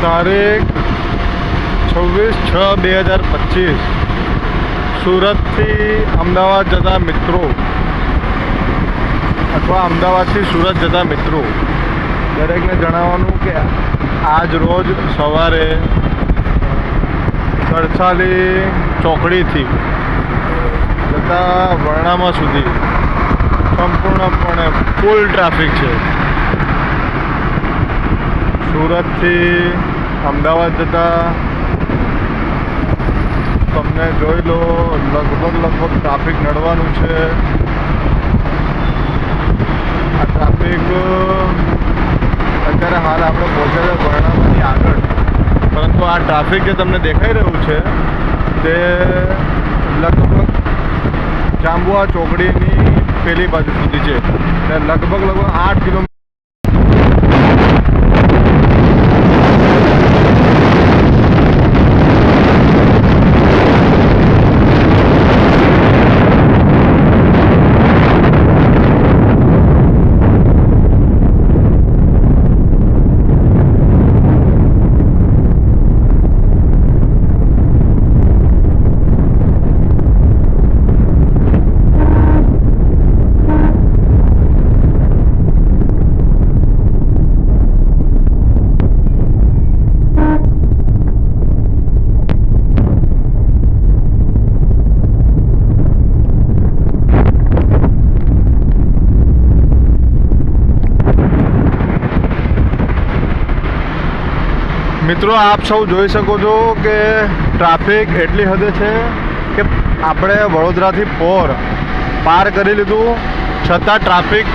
તારીખ 26/6/2025 સુરતથી અમદાવાદ જતા મિત્રો અથવા અમદાવાદથી સુરત જતા મિત્રો દરેકને જણાવવાનું કે આજ રોજ સવારે સરસાલી ચોકડીથી જતા વર્ણામા સુધી સંપૂર્ણપણે ફૂલ ટ્રાફિક છે. સુરતથી અમદાવાદ જતા તમને જોઈ લો લગભગ ટ્રાફિક નડવાનું છે. આ ટ્રાફિક અત્યારે હાલ આપણે પહોંચ્યા છે વર્ણામાથી આગળ, પરંતુ આ ટ્રાફિક જે તમને દેખાઈ રહ્યું છે તે લગભગ જાંબુઆ ચોકડીની પેલી બાજુ સુધી છે. લગભગ 8 કિલોમીટર. મિત્રો આપ સૌ જોઈ શકો છો કે ટ્રાફિક એટલી હદે છે કે આપણે વડોદરાથી પાર કરી લીધું છતાં ટ્રાફિક